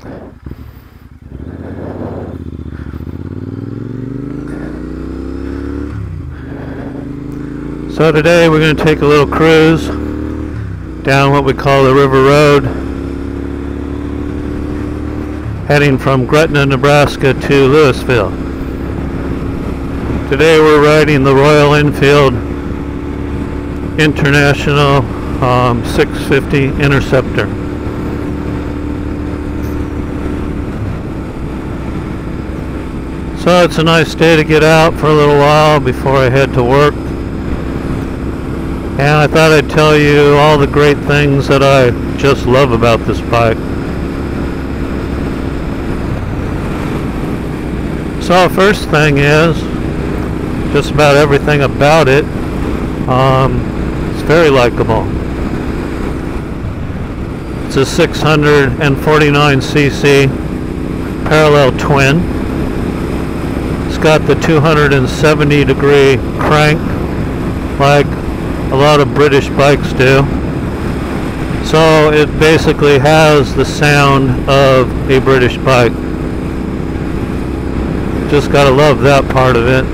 So today we're going to take a little cruise down what we call the River Road, heading from Gretna, Nebraska to Louisville. Today we're riding the Royal Enfield International 650 Interceptor. So it's a nice day to get out for a little while before I head to work. And I thought I'd tell you all the great things that I just love about this bike. So first thing is, just about everything about it, it's very likable. It's a 649cc parallel twin. It's got the 270-degree crank like a lot of British bikes do. So it basically has the sound of a British bike. Just gotta love that part of it.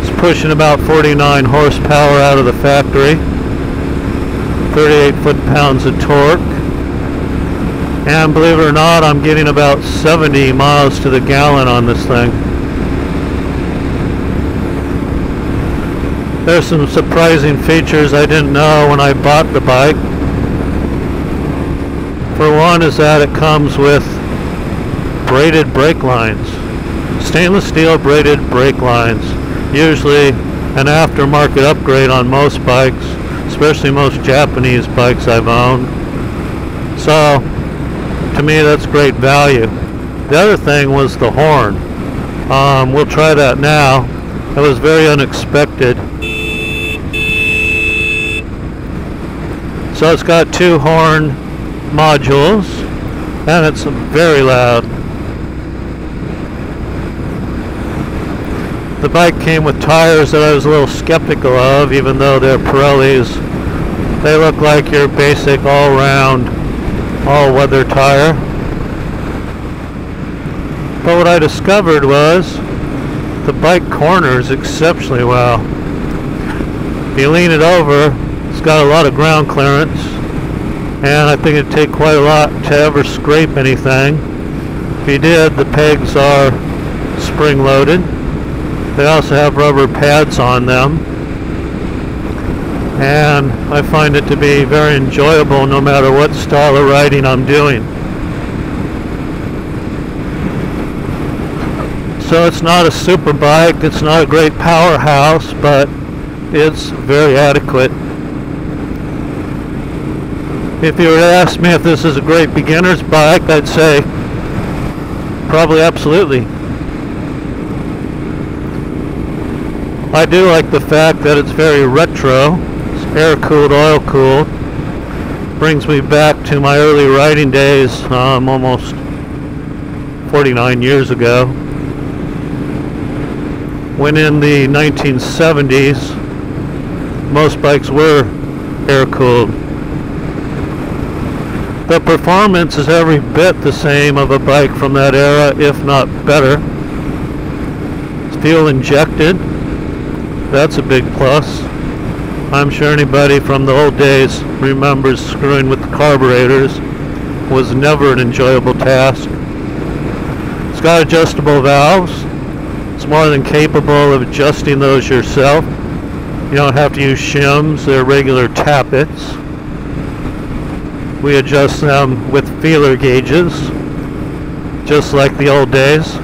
It's pushing about 49 horsepower out of the factory, 38 foot-pounds of torque, and believe it or not, I'm getting about 70 miles to the gallon on this thing. There's some surprising features I didn't know when I bought the bike. For one is that it comes with braided brake lines. Stainless steel braided brake lines. Usually an aftermarket upgrade on most bikes, especially most Japanese bikes I've owned. So, to me that's great value. The other thing was the horn. We'll try that now. It was very unexpected. So it's got two horn modules, and it's very loud. The bike came with tires that I was a little skeptical of, even though they're Pirellis. They look like your basic all-round, all-weather tire. But what I discovered was the bike corners exceptionally well. If you lean it over, it's got a lot of ground clearance, and I think it'd take quite a lot to ever scrape anything. If you did, the pegs are spring-loaded. They also have rubber pads on them, and I find it to be very enjoyable no matter what style of riding I'm doing. So it's not a super bike, it's not a great powerhouse, but it's very adequate. If you were to ask me if this is a great beginner's bike, I'd say probably absolutely. I do like the fact that it's very retro. It's air-cooled, oil-cooled. Brings me back to my early riding days, almost 49 years ago. When in the 1970s, most bikes were air-cooled. The performance is every bit the same of a bike from that era, if not better. It's fuel injected. That's a big plus. I'm sure anybody from the old days remembers screwing with the carburetors. It was never an enjoyable task. It's got adjustable valves. It's more than capable of adjusting those yourself. You don't have to use shims, they're regular tappets. We adjust them with feeler gauges, just like the old days.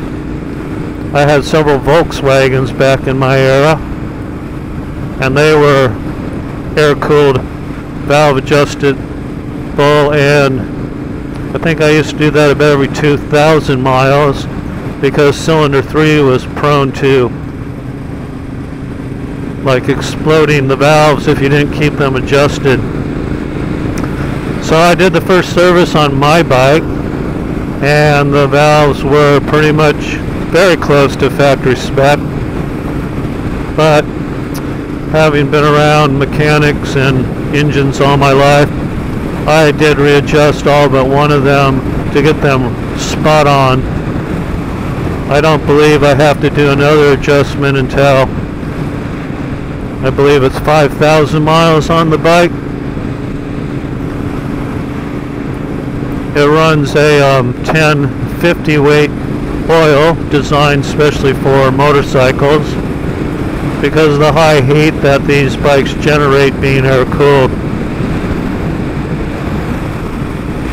I had several Volkswagens back in my era, and they were air-cooled, valve adjustable, and I think I used to do that about every 2,000 miles because cylinder 3 was prone to like exploding the valves if you didn't keep them adjusted. So I did the first service on my bike, and the valves were pretty much very close to factory spec, but having been around mechanics and engines all my life, I did readjust all but one of them to get them spot on. I don't believe I have to do another adjustment until I believe it's 5,000 miles on the bike. It runs a 1050 weight oil designed specially for motorcycles because of the high heat that these bikes generate being air cooled.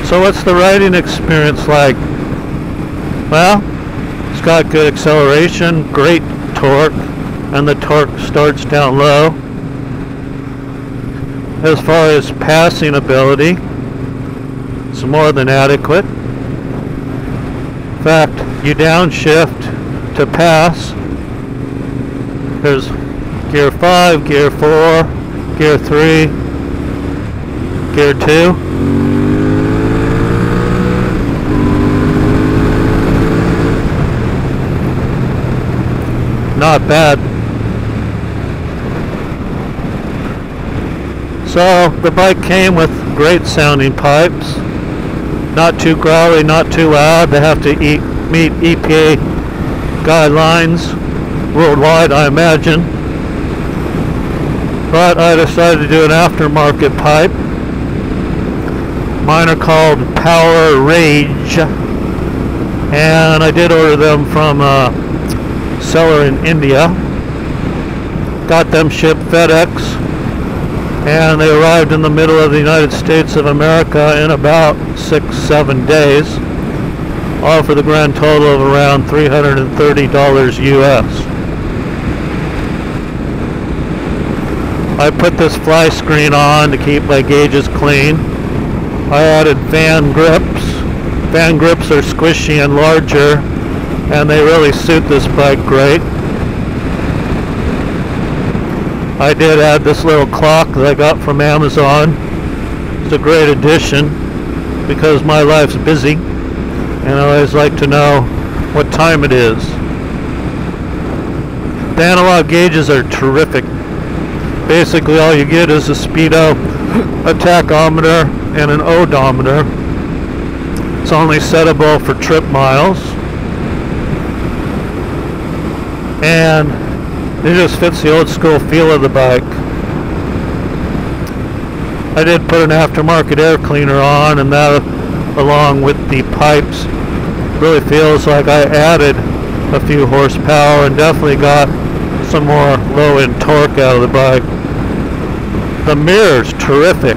So what's the riding experience like? Well, it's got good acceleration, great torque, and the torque starts down low. As far as passing ability, it's more than adequate. In fact, you downshift to pass. There's gear 5, gear 4, gear 3, gear 2. Not bad. So the bike came with great sounding pipes. Not too growly, not too loud. They have to meet EPA guidelines worldwide, I imagine. But I decided to do an aftermarket pipe. Mine are called Power Rage, and I did order them from a seller in India. Got them shipped FedEx, and they arrived in the middle of the United States of America in about 6-7 days, all for the grand total of around $330 US. I put this fly screen on to keep my gauges clean. I added fan grips. Fan grips are squishy and larger, and they really suit this bike great. I did add this little clock that I got from Amazon. It's a great addition because my life's busy and I always like to know what time it is. The analog gauges are terrific. Basically all you get is a speedo, a tachometer, and an odometer. It's only settable for trip miles, and it just fits the old school feel of the bike. I did put an aftermarket air cleaner on, and that, along with the pipes, really feels like I added a few horsepower and definitely got some more low-end torque out of the bike. The mirror's terrific.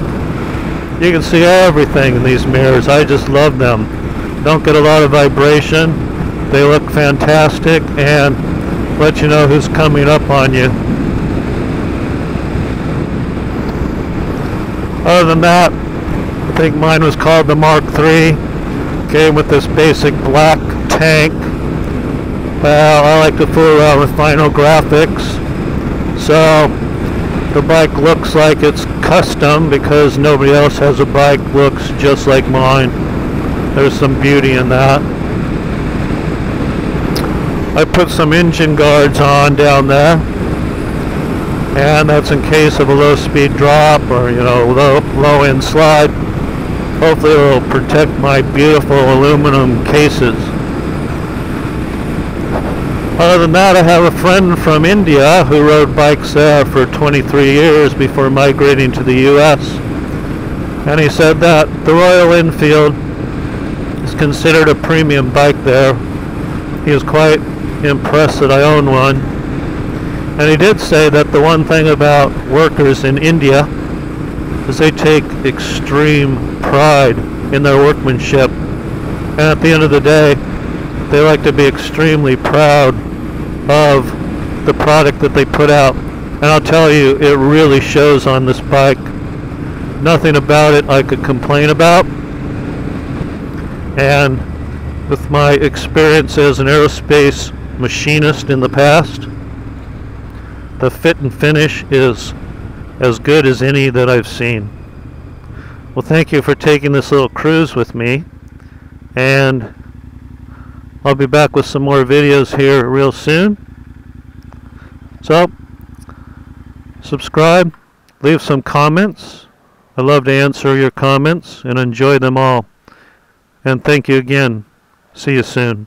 You can see everything in these mirrors. I just love them. Don't get a lot of vibration. They look fantastic and let you know who's coming up on you. Other than that, I think mine was called the Mark III. Came with this basic black tank. Well, I like to fool around with final graphics, so the bike looks like it's custom because nobody else has a bike looks just like mine. There's some beauty in that. I put some engine guards on down there, and that's in case of a low speed drop or, you know, low end slide. Hopefully it will protect my beautiful aluminum cases. Other than that, I have a friend from India who rode bikes there for 23 years before migrating to the US, and he said that the Royal Enfield is considered a premium bike there. He was quite impressed that I own one, and he did say that the one thing about workers in India is they take extreme pride in their workmanship, and at the end of the day they like to be extremely proud of the product that they put out. And I'll tell you, it really shows on this bike. Nothing about it I could complain about, and with my experience as an aerospace machinist in the past, the fit and finish is as good as any that I've seen. Well, thank you for taking this little cruise with me, and I'll be back with some more videos here real soon. So, subscribe, leave some comments. I love to answer your comments and enjoy them all. And thank you again. See you soon.